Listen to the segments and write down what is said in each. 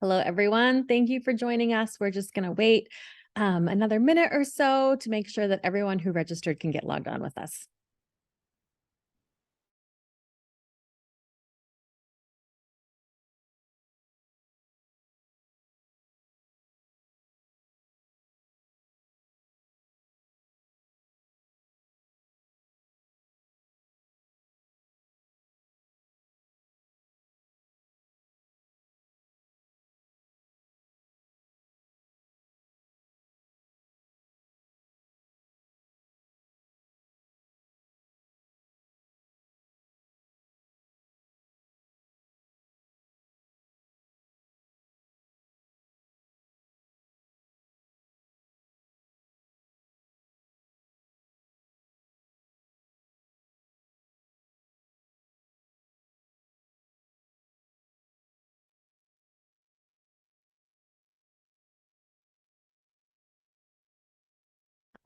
Hello, everyone. Thank you for joining us. We're just going to wait another minute or so to make sure that everyone who registered can get logged on with us.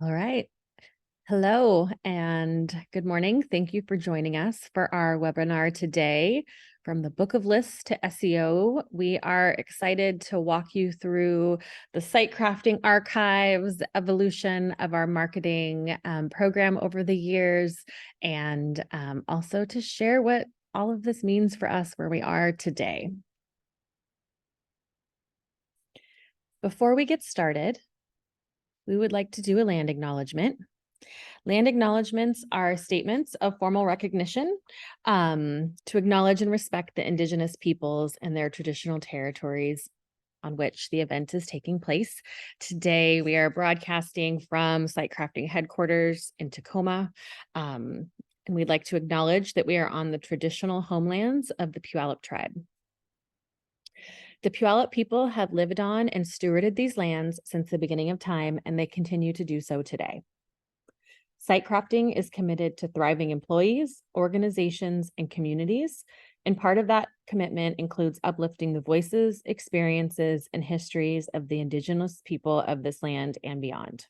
All right. Hello and good morning. Thank you for joining us for our webinar today from the Book of Lists to SEO. We are excited to walk you through the site crafting archives, evolution of our marketing program over the years, and also to share what all of this means for us where we are today. Before we get started, we would like to do a land acknowledgement. Land acknowledgements are statements of formal recognition to acknowledge and respect the Indigenous peoples and their traditional territories on which the event is taking place. Today, we are broadcasting from Site Crafting headquarters in Tacoma. And we'd like to acknowledge that we are on the traditional homelands of the Puyallup tribe. The Puyallup people have lived on and stewarded these lands since the beginning of time, and they continue to do so today. Site crafting is committed to thriving employees, organizations, and communities, and part of that commitment includes uplifting the voices, experiences, and histories of the Indigenous people of this land and beyond.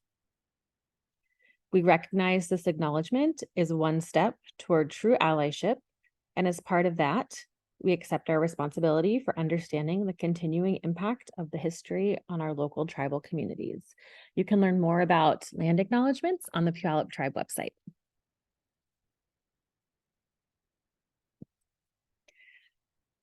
We recognize this acknowledgement is one step toward true allyship, and as part of that, we accept our responsibility for understanding the continuing impact of the history on our local tribal communities. You can learn more about land acknowledgements on the Puyallup Tribe website.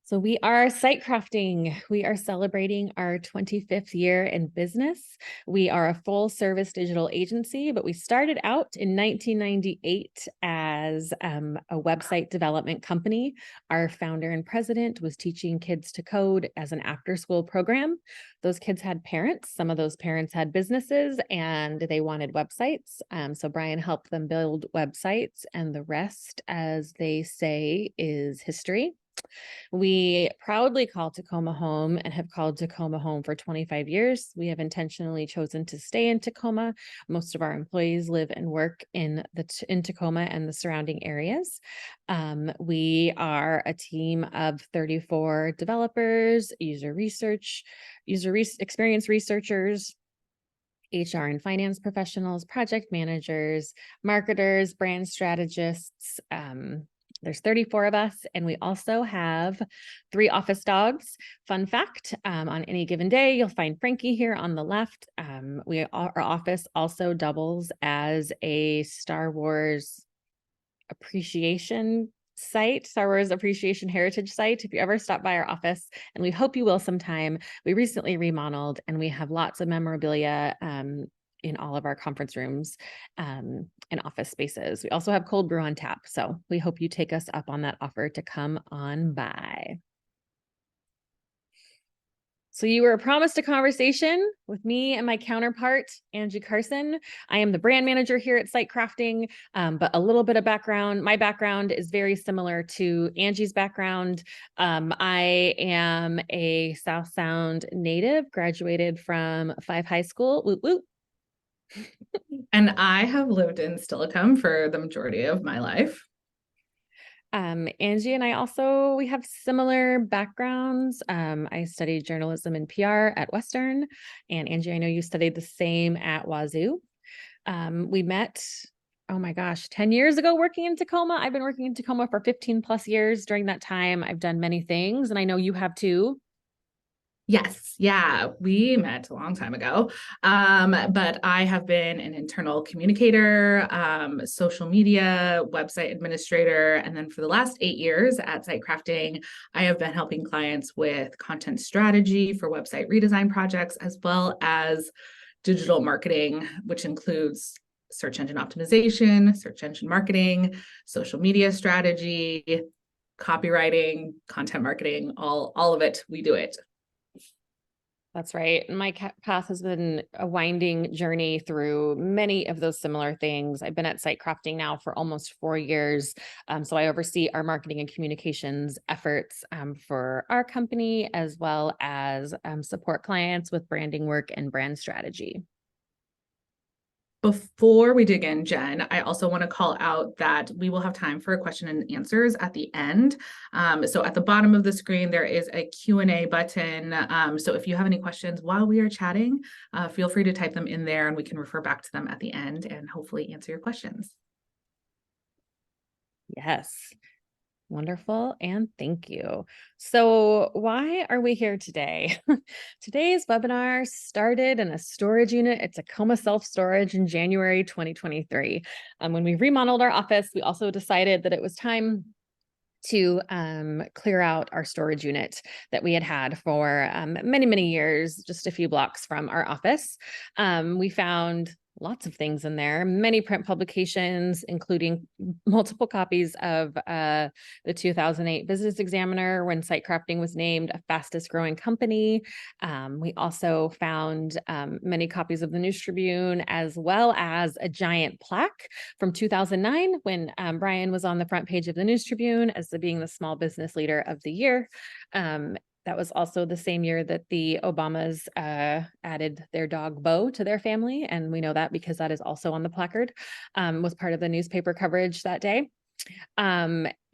So we are Site Crafting. We are celebrating our 25th year in business. We are a full service digital agency, but we started out in 1998 as a website development company. Our founder and president was teaching kids to code as an after school program. Those kids had parents. Some of those parents had businesses and they wanted websites. So Brian helped them build websites, and the rest, as they say, is history. We proudly call Tacoma home and have called Tacoma home for 25 years. We have intentionally chosen to stay in Tacoma. Most of our employees live and work in Tacoma and the surrounding areas. We are a team of 34 developers, experience researchers, HR and finance professionals, project managers, marketers, brand strategists. There's 34 of us, and we also have 3 office dogs. Fun fact, on any given day, you'll find Frankie here on the left. Our office also doubles as a Star Wars appreciation site, Star Wars appreciation heritage site. If you ever stop by our office, and we hope you will sometime, we recently remodeled and we have lots of memorabilia in all of our conference rooms and office spaces. We also have cold brew on tap. So we hope you take us up on that offer to come on by. So you were promised a conversation with me and my counterpart, Angie Carson. I am the brand manager here at Site Crafting, but a little bit of background. My background is very similar to Angie's background. I am a South Sound native, graduated from Five High School. Woot woot. And I have lived in Stillicum for the majority of my life. Angie and I we have similar backgrounds. I studied journalism and PR at Western, and Angie, I know you studied the same at Wazoo. We met, oh my gosh, 10 years ago working in Tacoma. I've been working in Tacoma for 15 plus years. During that time, I've done many things, and I know you have too. Yes, yeah, we met a long time ago. But I have been an internal communicator, social media, website administrator, and then for the last 8 years at Site Crafting, I have been helping clients with content strategy for website redesign projects, as well as digital marketing, which includes search engine optimization, search engine marketing, social media strategy, copywriting, content marketing, all of it. We do it. That's right. My path has been a winding journey through many of those similar things. I've been at Site Crafting now for almost 4 years. So I oversee our marketing and communications efforts for our company, as well as support clients with branding work and brand strategy. Before we dig in, Jen, I also want to call out that we will have time for question and answers at the end. So at the bottom of the screen, there is a Q&A button. So if you have any questions while we are chatting, feel free to type them in there and we can refer back to them at the end and hopefully answer your questions. Yes. Wonderful. And thank you. So why are we here today? Today's webinar started in a storage unit at Tacoma Self-Storage in January 2023. When we remodeled our office, we also decided that it was time to clear out our storage unit that we had for many, many years, just a few blocks from our office. We found lots of things in there, many print publications, including multiple copies of the 2008 Business Examiner when Site Crafting was named a fastest growing company. We also found many copies of the News Tribune, as well as a giant plaque from 2009 when Brian was on the front page of the News Tribune as being the small business leader of the year. That was also the same year that the Obamas added their dog Bo to their family. And we know that because that is also on the placard, was part of the newspaper coverage that day.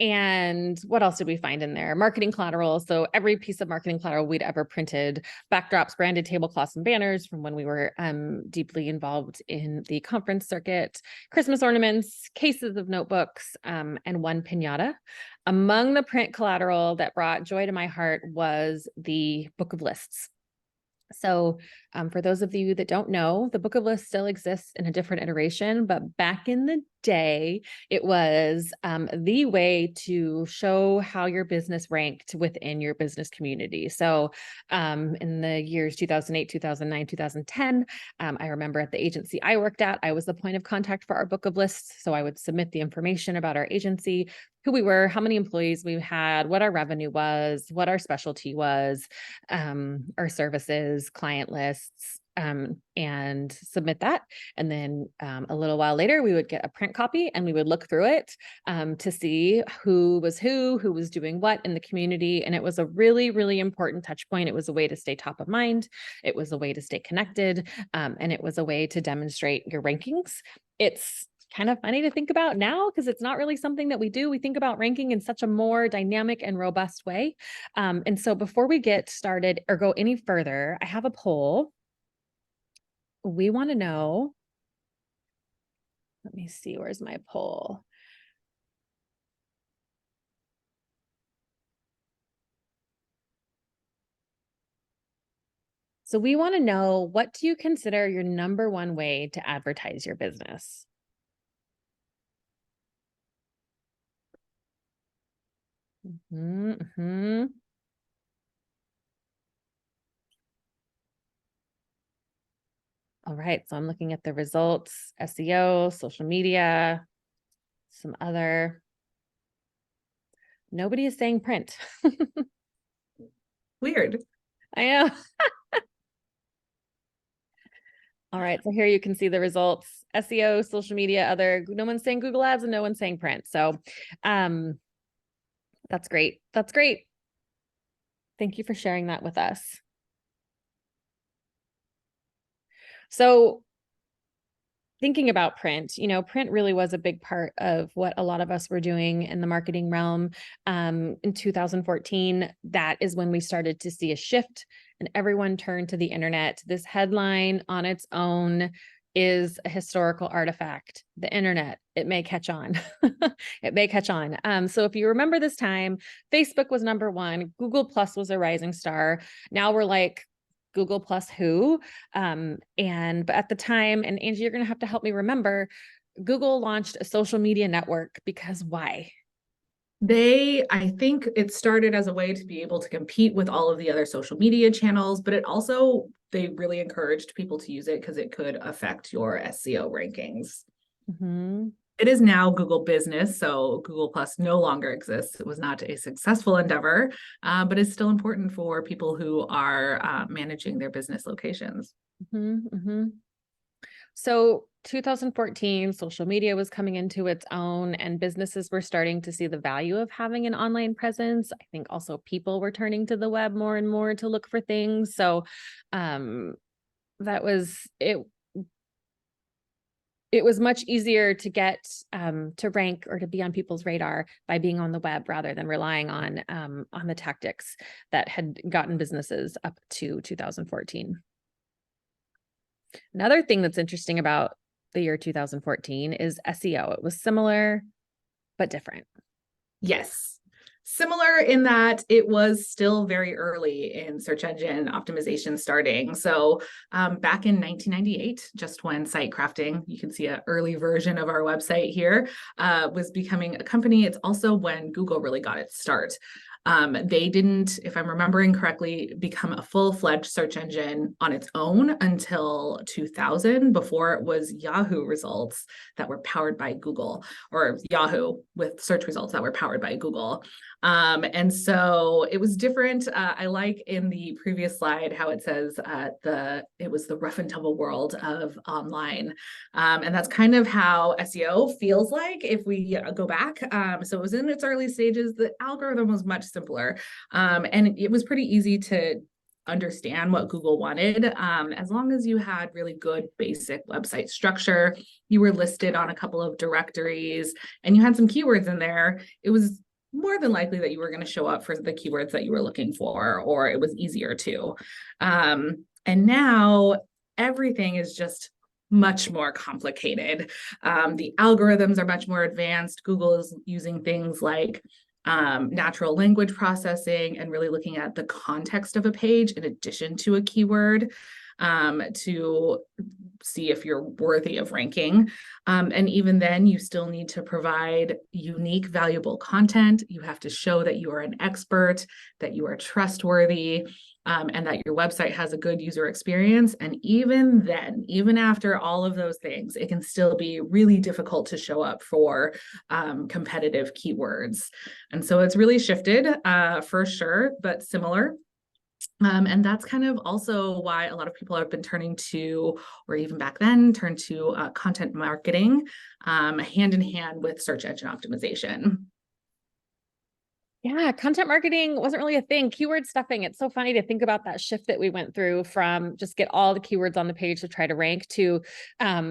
And what else did we find in there? Marketing collateral. So every piece of marketing collateral we'd ever printed, backdrops, branded tablecloths and banners from when we were deeply involved in the conference circuit, Christmas ornaments, cases of notebooks, and one piñata. Among the print collateral that brought joy to my heart was the Book of Lists. So for those of you that don't know, the Book of Lists still exists in a different iteration, but back in the day, it was the way to show how your business ranked within your business community. So in the years 2008, 2009, 2010, I remember at the agency I worked at, I was the point of contact for our Book of Lists. So I would submit the information about our agency, who we were, how many employees we had, what our revenue was, what our specialty was, our services, client lists, and submit that. And then a little while later, we would get a print copy and we would look through it to see who was doing what in the community. And it was a really, really important touch point. It was a way to stay top of mind. It was a way to stay connected. And it was a way to demonstrate your rankings. It's kind of funny to think about now because it's not really something that we do. We think about ranking in such a more dynamic and robust way. And so before we get started or go any further, I have a poll. We want to know, let me see, where's my poll? So we want to know, what do you consider your number one way to advertise your business? All right, so I'm looking at the results, SEO, social media, some other. Nobody is saying print. Weird. I know. All right, so here you can see the results, SEO, social media, other. No one's saying Google Ads and no one's saying print. So that's great. That's great. Thank you for sharing that with us. So thinking about print, print really was a big part of what a lot of us were doing in the marketing realm. In 2014, that is when we started to see a shift and everyone turned to the internet. This headline on its own is a historical artifact. The internet it may catch on. It may catch on. So if you remember this time, Facebook was number one, Google Plus was a rising star. Now we're like, Google Plus who? But at the time, and Angie, you're going to have to help me remember, Google launched a social media network because why? I think it started as a way to be able to compete with all of the other social media channels, but they really encouraged people to use it because it could affect your SEO rankings. Mm-hmm. It is now Google Business, so Google Plus no longer exists. It was not a successful endeavor, but it's still important for people who are managing their business locations. Mm-hmm. Mm-hmm. So 2014, social media was coming into its own and businesses were starting to see the value of having an online presence. I think also people were turning to the web more and more to look for things. So that was it. It was much easier to get to rank or to be on people's radar by being on the web rather than relying on the tactics that had gotten businesses up to 2014. Another thing that's interesting about the year 2014 is SEO. It was similar, but different. Yes. Similar in that it was still very early in search engine optimization starting. So back in 1998, just when site crafting, you can see an early version of our website here, was becoming a company. It's also when Google really got its start. They didn't, if I'm remembering correctly, become a full-fledged search engine on its own until 2000, before it was Yahoo results that were powered by Google, or Yahoo with search results that were powered by Google. And so it was different. I like in the previous slide how it says it was the rough and tumble world of online. And that's kind of how SEO feels like if we go back. So it was in its early stages. The algorithm was much simpler. And it was pretty easy to understand what Google wanted. As long as you had really good basic website structure, you were listed on a couple of directories, and you had some keywords in there, it was more than likely that you were going to show up for the keywords that you were looking for, or it was easier to. And now everything is just much more complicated. The algorithms are much more advanced. Google is using things like natural language processing and really looking at the context of a page in addition to a keyword to see if you're worthy of ranking. And even then, you still need to provide unique, valuable content. You have to show that you are an expert, that you are trustworthy, and that your website has a good user experience. And even then, even after all of those things, it can still be really difficult to show up for competitive keywords. And so it's really shifted for sure, but similar. And that's kind of also why a lot of people have been turning to, or even back then, turned to content marketing hand in hand with search engine optimization. Yeah, content marketing wasn't really a thing. Keyword stuffing. It's so funny to think about that shift that we went through from just get all the keywords on the page to try to rank to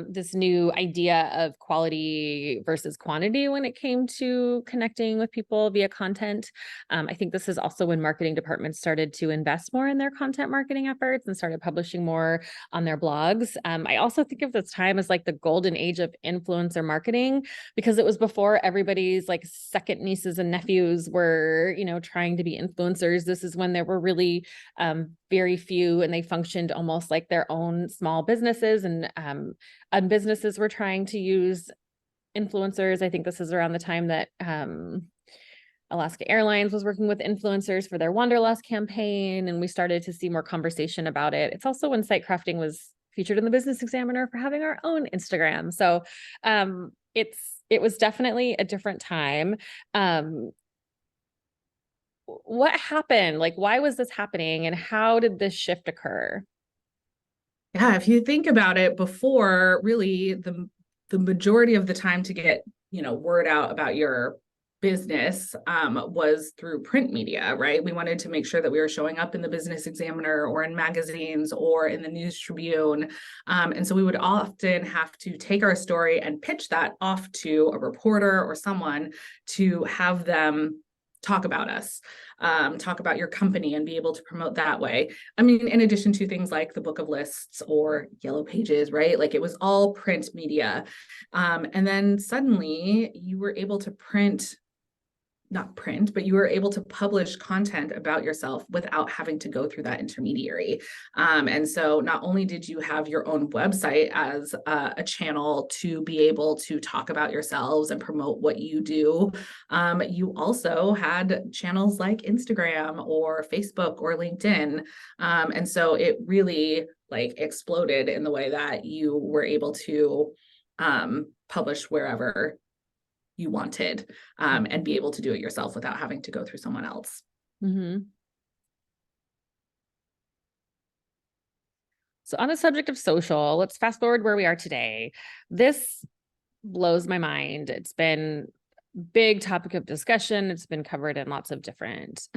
this new idea of quality versus quantity when it came to connecting with people via content. I think this is also when marketing departments started to invest more in their content marketing efforts and started publishing more on their blogs. I also think of this time as like the golden age of influencer marketing, because it was before everybody's like second nieces and nephews were trying to be influencers. This is when there were really very few, and they functioned almost like their own small businesses, and businesses were trying to use influencers. I think this is around the time that Alaska Airlines was working with influencers for their Wanderlust campaign, and we started to see more conversation about it. It's also when site crafting was featured in the Business Examiner for having our own Instagram. So it was definitely a different time. What happened? Like, why was this happening, and how did this shift occur? Yeah, if you think about it, before, really the majority of the time to get word out about your business was through print media, right? We wanted to make sure that we were showing up in the Business Examiner or in magazines or in the News Tribune. And so we would often have to take our story and pitch that off to a reporter or someone to have them talk about us, talk about your company and be able to promote that way. I mean, in addition to things like the book of lists or yellow pages, right? Like it was all print media. And then suddenly you were able to not print, but you were able to publish content about yourself without having to go through that intermediary. And so not only did you have your own website as a channel to be able to talk about yourselves and promote what you do, you also had channels like Instagram or Facebook or LinkedIn. And so it really like exploded in the way that you were able to publish wherever you wanted, and be able to do it yourself without having to go through someone else. Mm-hmm. So on the subject of social, let's fast forward where we are today. This blows my mind. It's been big topic of discussion. It's been covered in lots of different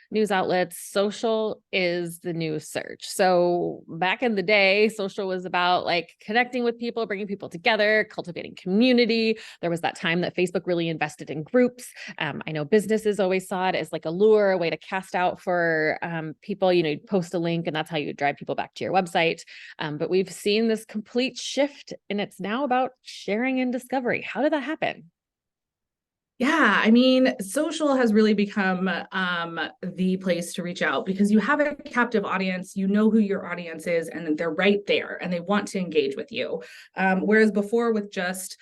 news outlets. Social is the new search. So back in the day, social was about like connecting with people, bringing people together, cultivating community. There was that time that Facebook really invested in groups. I know businesses always saw it as like a lure, a way to cast out for people. You know, you'd post a link and that's how you drive people back to your website. But we've seen this complete shift and it's now about sharing and discovery. How did that happen? Yeah, I mean, social has really become the place to reach out because you have a captive audience, you know who your audience is, and they're right there and they want to engage with you. Whereas before, with just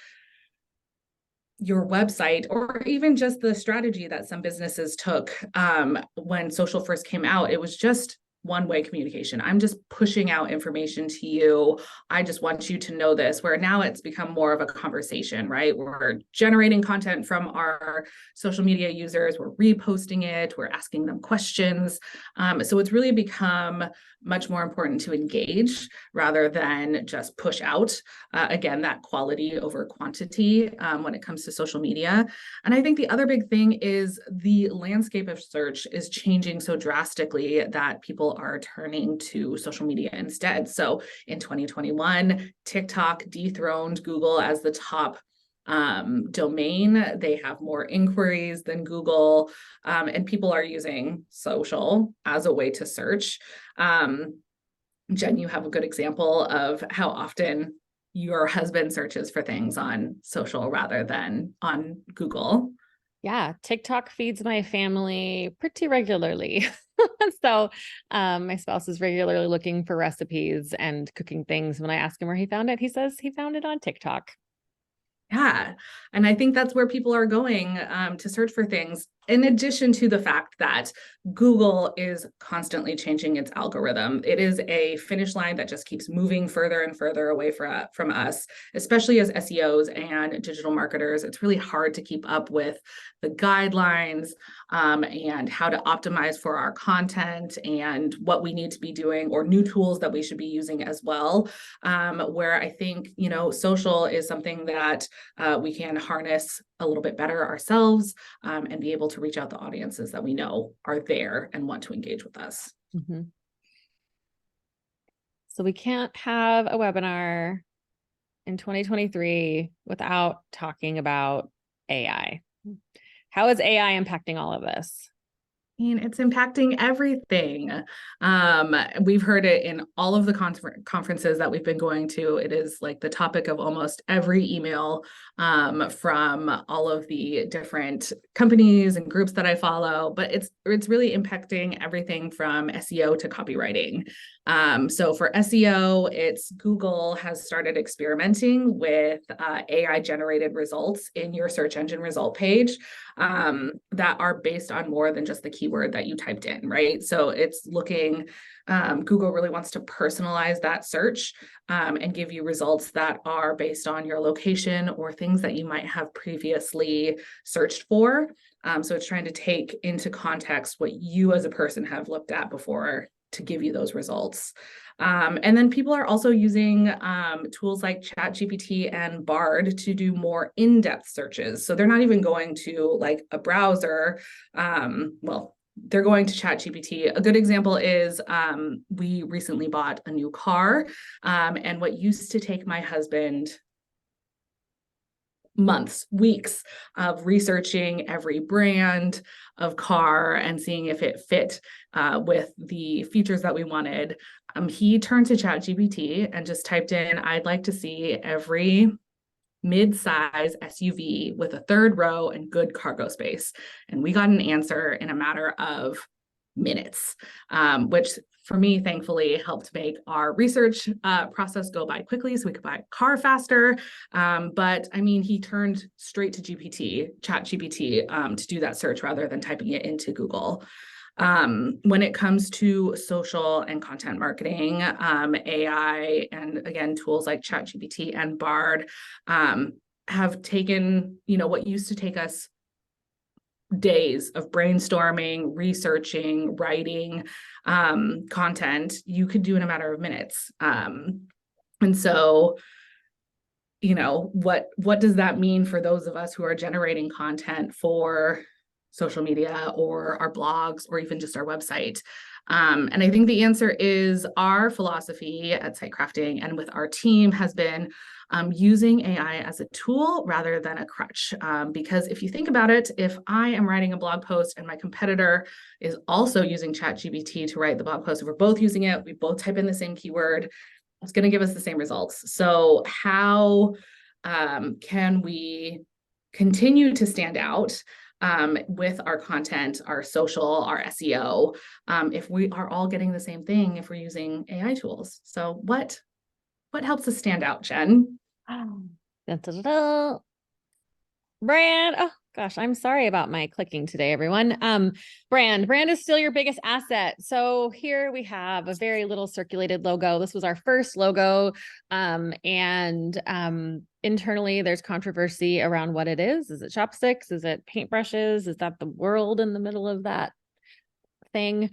your website or even just the strategy that some businesses took when social first came out, it was just one-way communication. I'm just pushing out information to you. I just want you to know this, where now it's become more of a conversation, right? We're generating content from our social media users, we're reposting it, we're asking them questions. So it's really become much more important to engage rather than just push out. Again, that quality over quantity when it comes to social media. And I think the other big thing is the landscape of search is changing so drastically that people are turning to social media instead. So in 2021, TikTok dethroned Google as the top domain. They have more inquiries than Google, and people are using social as a way to search. Jen, you have a good example of how often your husband searches for things on social rather than on Google. Yeah, TikTok feeds my family pretty regularly. So my spouse is regularly looking for recipes and cooking things. When I ask him where he found it, he says he found it on TikTok. Yeah. And I think that's where people are going to search for things, in addition to the fact that Google is constantly changing its algorithm. It is a finish line that just keeps moving further and further away from us, especially as SEOs and digital marketers. It's really hard to keep up with the guidelines and how to optimize for our content and what we need to be doing or new tools that we should be using as well. Where I think, you know, social is something that we can harness a little bit better ourselves and be able to reach out to audiences that we know are there and want to engage with us. Mm-hmm. So we can't have a webinar in 2023 without talking about AI. How is AI impacting all of this? And it's impacting everything. We've heard it in all of the conferences that we've been going to. It is like the topic of almost every email from all of the different companies and groups that I follow. But it's really impacting everything from SEO to copywriting. So for SEO, it's Google has started experimenting with AI generated results in your search engine result page that are based on more than just the keyword that you typed in, right? So it's looking, Google really wants to personalize that search and give you results that are based on your location or things that you might have previously searched for. So it's trying to take into context what you as a person have looked at before to give you those results. And then people are also using tools like ChatGPT and Bard to do more in-depth searches. So they're not even going to like a browser. Well, they're going to ChatGPT. A good example is we recently bought a new car. And what used to take my husband months, weeks of researching every brand of car and seeing if it fit with the features that we wanted. He turned to ChatGPT and just typed in, I'd like to see every mid-size SUV with a third row and good cargo space. And we got an answer in a matter of minutes, which for me, thankfully, helped make our research process go by quickly so we could buy a car faster. But I mean, he turned straight to ChatGPT, to do that search rather than typing it into Google. When it comes to social and content marketing, AI, and again, tools like ChatGPT and Bard have taken, what used to take us days of brainstorming, researching, writing content, you could do in a matter of minutes. And so, what does that mean for those of us who are generating content for social media or our blogs or even just our website? And I think the answer is our philosophy at Site Crafting and with our team has been using AI as a tool rather than a crutch. Because if you think about it, if I am writing a blog post and my competitor is also using ChatGPT to write the blog post, if we're both using it, we both type in the same keyword, it's going to give us the same results. So how can we continue to stand out with our content, our social, our SEO, if we are all getting the same thing, if we're using AI tools? So what helps us stand out, Jen? Da, da, da, da. Brand. Oh gosh, I'm sorry about my clicking today, everyone. Brand is still your biggest asset. So here we have a very little circulated logo. This was our first logo. Internally there's controversy around what it is. Is it chopsticks? Is it paintbrushes? Is that the world in the middle of that thing?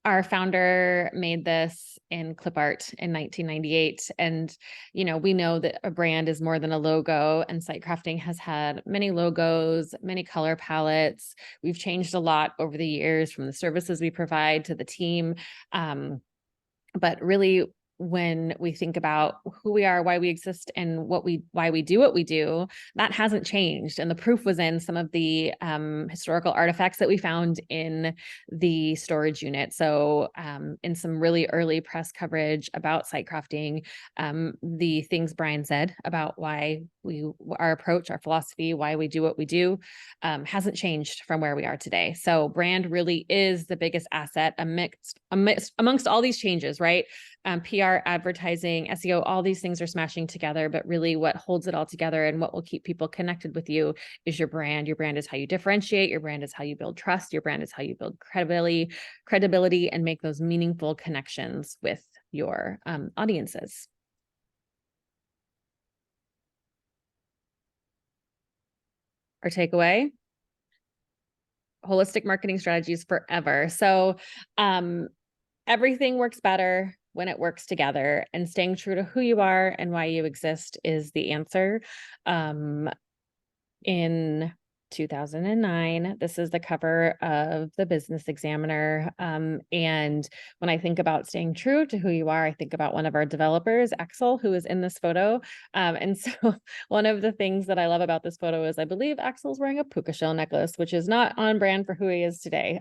Our founder made this in clip art in 1998. And, we know that a brand is more than a logo, and Site Crafting has had many logos, many color palettes. We've changed a lot over the years from the services we provide to the team. But really, when we think about who we are, why we exist, and why we do what we do, that hasn't changed. And the proof was in some of the historical artifacts that we found in the storage unit. So in some really early press coverage about Site Crafting, the things Brian said about why our approach, our philosophy, why we do what we do, hasn't changed from where we are today. So brand really is the biggest asset amongst all these changes, right? PR, advertising, SEO, all these things are smashing together, but really what holds it all together and what will keep people connected with you is your brand. Your brand is how you differentiate. Your brand is how you build trust. Your brand is how you build credibility and make those meaningful connections with your audiences. Our takeaway: holistic marketing strategies forever. So everything works better when it works together, and staying true to who you are and why you exist is the answer. In 2009, this is the cover of the Business Examiner. And when I think about staying true to who you are, I think about one of our developers, Axel, who is in this photo. And so one of the things that I love about this photo is I believe Axel's wearing a puka shell necklace, which is not on brand for who he is today.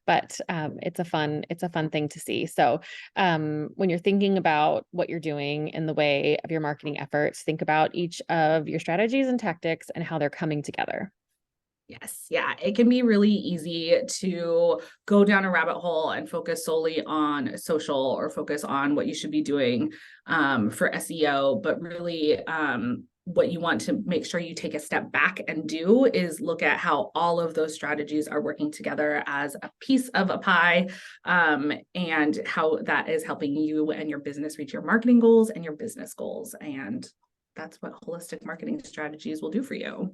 But it's a fun thing to see. So when you're thinking about what you're doing in the way of your marketing efforts, think about each of your strategies and tactics and how they're coming together. Yes. Yeah. It can be really easy to go down a rabbit hole and focus solely on social or focus on what you should be doing for SEO. But really, what you want to make sure you take a step back and do is look at how all of those strategies are working together as a piece of a pie, and how that is helping you and your business reach your marketing goals and your business goals. And that's what holistic marketing strategies will do for you.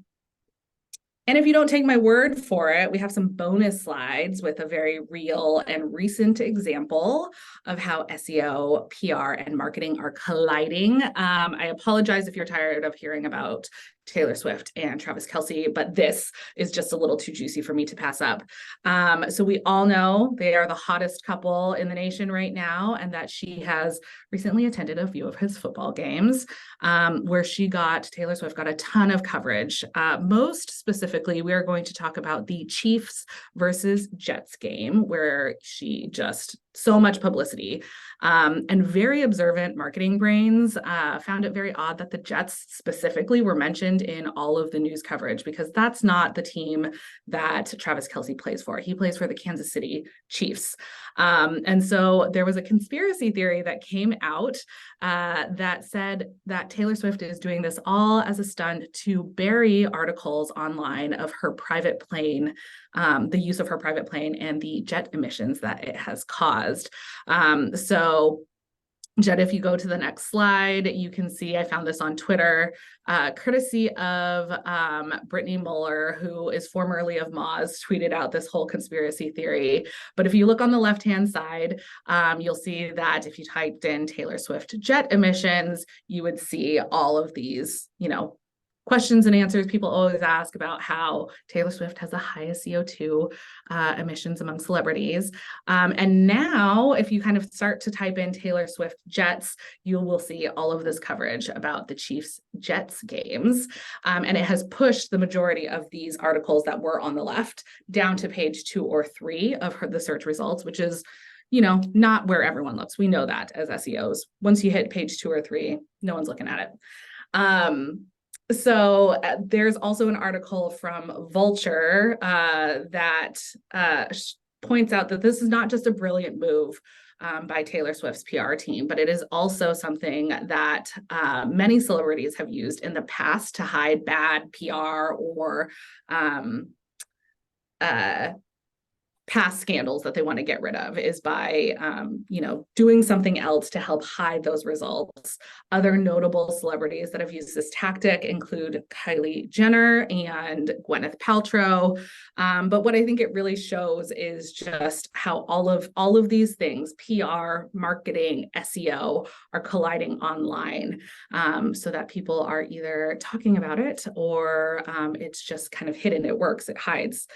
And if you don't take my word for it, we have some bonus slides with a very real and recent example of how SEO, PR, and marketing are colliding. I apologize if you're tired of hearing about Taylor Swift and Travis Kelce, but this is just a little too juicy for me to pass up. So we all know they are the hottest couple in the nation right now, and that she has recently attended a few of his football games, where Taylor Swift got a ton of coverage. Most specifically, we are going to talk about the Chiefs versus Jets game, where she just so much publicity. And very observant marketing brains found it very odd that the Jets specifically were mentioned in all of the news coverage, because that's not the team that Travis Kelce plays for. He plays for the Kansas City Chiefs. And so there was a conspiracy theory that came out that said that Taylor Swift is doing this all as a stunt to bury articles online of her private plane, the use of her private plane and the jet emissions that it has caused. So Jed, if you go to the next slide, you can see I found this on Twitter, courtesy of Brittany Muller, who is formerly of Moz, tweeted out this whole conspiracy theory. But if you look on the left-hand side, you'll see that if you typed in Taylor Swift jet emissions, you would see all of these, questions and answers people always ask about how Taylor Swift has the highest CO2 emissions among celebrities. And now, if you kind of start to type in Taylor Swift Jets, you will see all of this coverage about the Chiefs Jets games. And it has pushed the majority of these articles that were on the left down to page 2 or 3 of the search results, which is not where everyone looks. We know that as SEOs. Once you hit page 2 or 3, no one's looking at it. So there's also an article from Vulture that points out that this is not just a brilliant move by Taylor Swift's PR team, but it is also something that many celebrities have used in the past to hide bad PR or past scandals that they want to get rid of, is by doing something else to help hide those results. Other notable celebrities that have used this tactic include Kylie Jenner and Gwyneth Paltrow. But what I think it really shows is just how all of these things, PR, marketing, SEO, are colliding online, so that people are either talking about it or it's just kind of hidden. It works, it hides.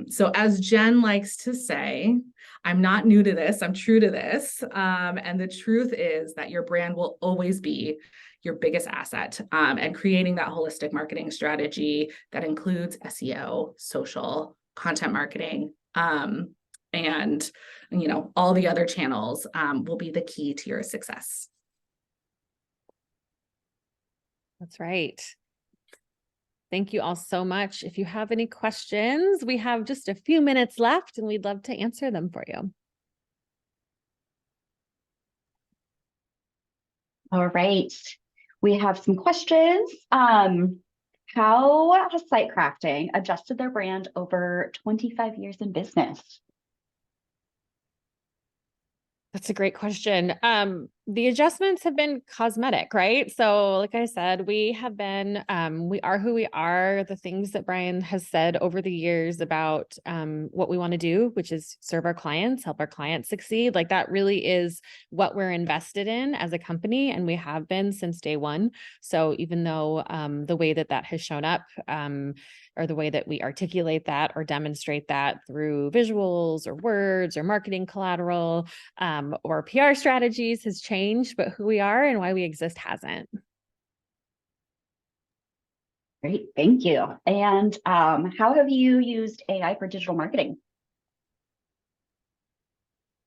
So as Jen likes to say, I'm not new to this, I'm true to this. And the truth is that your brand will always be your biggest asset, and creating that holistic marketing strategy that includes SEO, social, content marketing, and all the other channels will be the key to your success. That's right. Thank you all so much. If you have any questions, we have just a few minutes left and we'd love to answer them for you. All right. We have some questions. How has Site Crafting adjusted their brand over 25 years in business? That's a great question. The adjustments have been cosmetic, right? So like I said, we have been, we are who we are. The things that Brian has said over the years about what we want to do, which is serve our clients, help our clients succeed. Like that really is what we're invested in as a company. And we have been since day one. So even though the way that that has shown up, or the way that we articulate that or demonstrate that through visuals or words or marketing collateral, or PR strategies has changed, but who we are and why we exist hasn't. Great, thank you. And how have you used AI for digital marketing?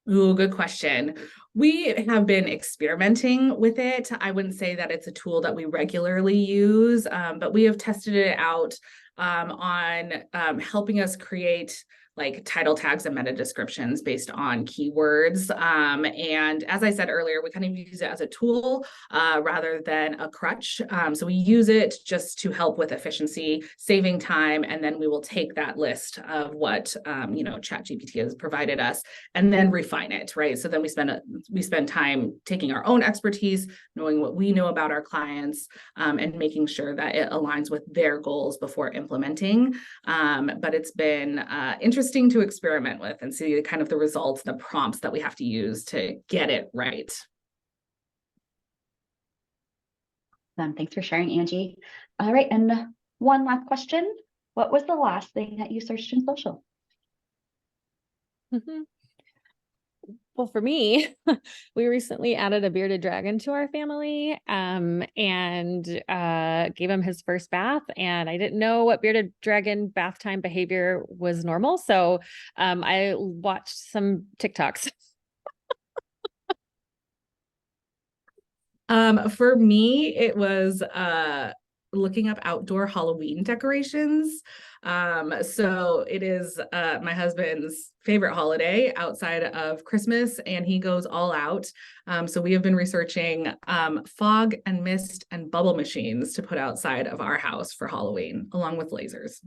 Ooh, good question. We have been experimenting with it. I wouldn't say that it's a tool that we regularly use, but we have tested it out on helping us create like title tags and meta descriptions based on keywords. And as I said earlier, we kind of use it as a tool rather than a crutch. So we use it just to help with efficiency, saving time, and then we will take that list of what ChatGPT has provided us and then refine it, right? So then we spend time taking our own expertise, knowing what we know about our clients, and making sure that it aligns with their goals before implementing. But it's been interesting to experiment with and see kind of the results, the prompts that we have to use to get it right. Thanks for sharing, Angie. All right, and one last question. What was the last thing that you searched in social? Well, for me, we recently added a bearded dragon to our family, and gave him his first bath. And I didn't know what bearded dragon bath time behavior was normal. So I watched some TikToks. For me, it was looking up outdoor Halloween decorations. So it is my husband's favorite holiday outside of Christmas, and he goes all out. So we have been researching fog and mist and bubble machines to put outside of our house for Halloween, along with lasers.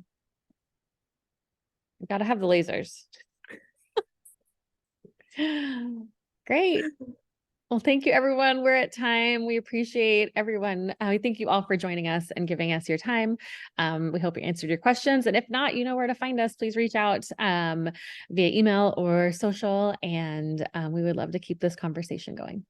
Got to have the lasers. Great. Well, thank you, everyone. We're at time. We appreciate everyone. We thank you all for joining us and giving us your time. We hope we answered your questions. And if not, you know where to find us. Please reach out via email or social, and we would love to keep this conversation going.